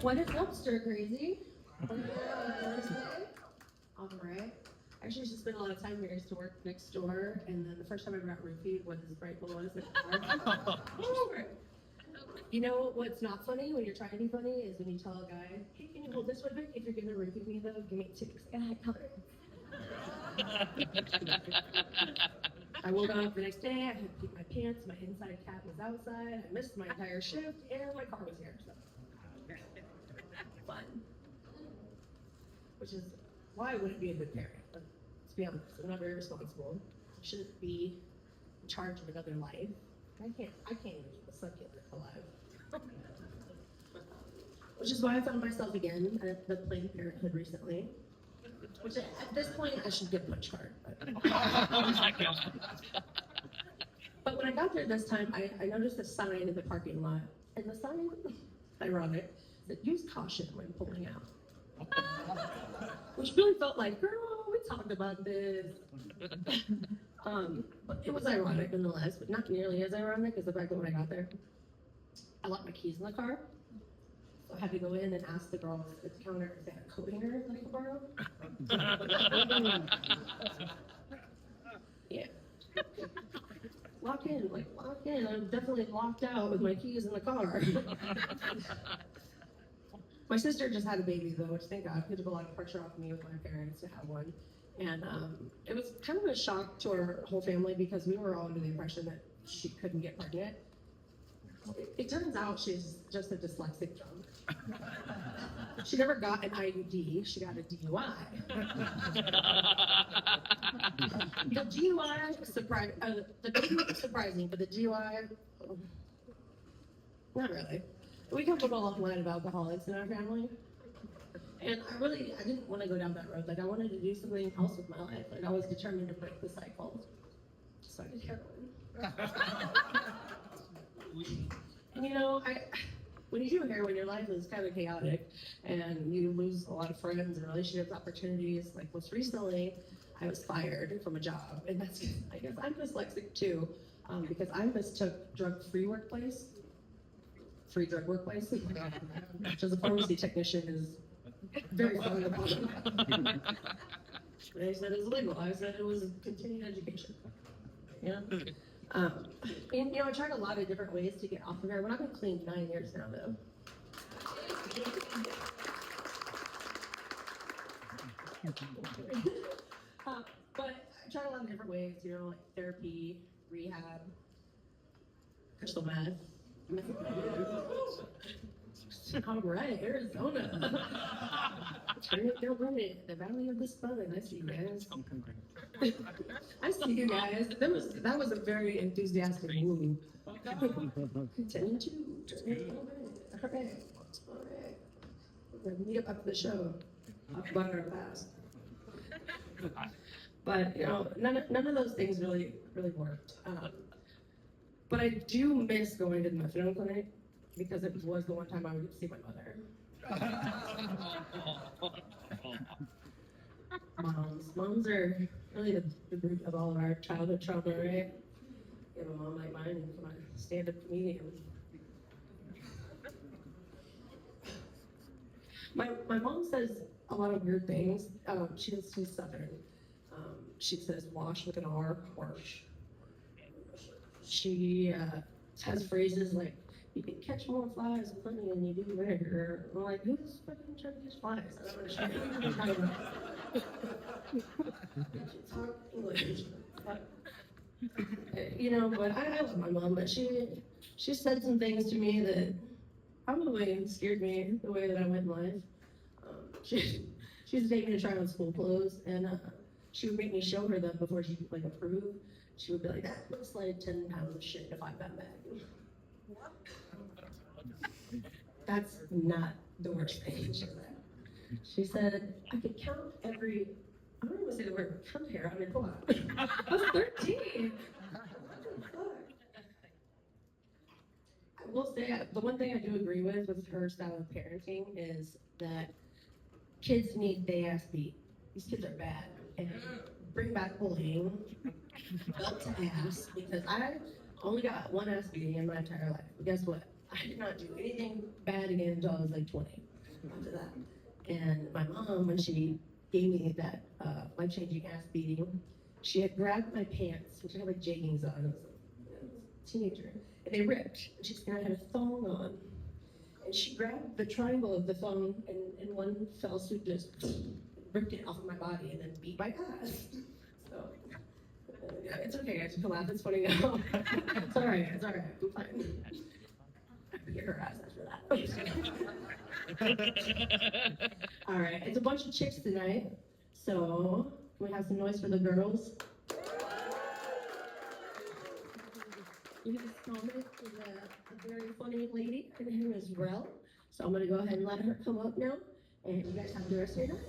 What is up, stir crazy? Thursday? All right. Actually, she spent a lot of time here. I used to work next door, and then the first time I ever got roofied was right below us in the car. You know what's not funny when you're trying to be funny is when you tell a guy, hey, can you hold this one back? If you're gonna roofie me though, give me two. I woke up the next day, I had to keep my pants, my inside cap was outside, I missed my entire shift, and my car was here, so. Fun. Which is why I wouldn't be a good parent. But to be honest, I'm not very responsible. I shouldn't be in charge of another life. I can't even keep a succulent alive. Which is why I found myself again at the Planned Parenthood recently. Which at this point I should get punch card. But when I got there this time, I noticed a sign in the parking lot. And the sign, ironic, said use caution when pulling out. Which really felt like, girl, we talked about this. But it was ironic nonetheless, but not nearly as ironic as the fact that when I got there, I left my keys in the car. So I had to go in and ask the girls at the counter if they had a coat hanger that I could borrow. Yeah. Lock in. I'm definitely locked out with my keys in the car. My sister just had a baby though, which thank God, it took a lot of pressure off me with my parents to have one. And it was kind of a shock to our whole family because we were all under the impression that she couldn't get pregnant. It turns out she's just a dyslexic drunk. She never got an IUD, she got a DUI. The DUI was the baby was surprising, but the DUI, not really. We come from a long line of alcoholics in our family. And I didn't want to go down that road. Like, I wanted to do something else with my life. Like, I was determined to break the cycle. So I did heroin. And you know, when you do heroin, your life is kind of chaotic. And you lose a lot of friends and relationships, opportunities. Like, most recently, I was fired from a job. And that's, I guess I'm dyslexic too. Because I mistook drug-free workplace. Free drug workplace, which as a pharmacy technician is very frowned upon. They said it was legal. I said it was continuing education. Yeah. And you know, I tried a lot of different ways to get off of heroin. I've been clean 9 years now, though. But I tried a lot of different ways, you know, like therapy, rehab, crystal meth. All right, Arizona. Turn it down, run it. The Valley of the Sun. I see you guys. I see you guys. That was a very enthusiastic move. Continue to turn it down. All right. We're gonna meet up after the show. Talk about our past. But you know, none of those things really worked. But I do miss going to the methadone clinic because it was the one time I would get to see my mother. Moms are really the root of all of our childhood trauma, right? You have a mom like mine and come on, stand-up comedian. My mom says a lot of weird things. She's Southern. She says wash with an R, wash. She has phrases like, you can catch more flies with honey than you do vinegar. I'm like, who's fucking trying to catch flies? I don't understand what you're talking about. She talks English. You know, but I love my mom, but she said some things to me that probably scared me the way that I went in life. She used to take me to try on school clothes, and she would make me show her them before she like approve. She would be like, that looks like 10 pounds of shit if I got back. That's not the worst thing she said. She said, I could count I don't even say the word count here, I mean, hold on. I was 13. I will say, the one thing I do agree with her style of parenting is that kids need they ass beat. These kids are bad. And bring back bullying, belt to ass, because I only got one ass beating in my entire life. But guess what? I did not do anything bad again until I was like 20. after that. And my mom, when she gave me that life-changing ass beating, she had grabbed my pants, which I had like jeggings on. I was a teenager, and they ripped. And she said I had a thong on. And she grabbed the triangle of the thong and in one fell swoop just ripped it off of my body and then beat my ass. So, yeah, it's okay, guys. You can laugh. It's funny now. It's all right. It's all right. I'm fine. I forget her ass after that. All right. It's a bunch of chicks tonight. So, can we have some noise for the girls? You can just comment is a very funny lady. Her name is Rel. So I'm going to go ahead and let her come up now. And you guys have the rest of your night.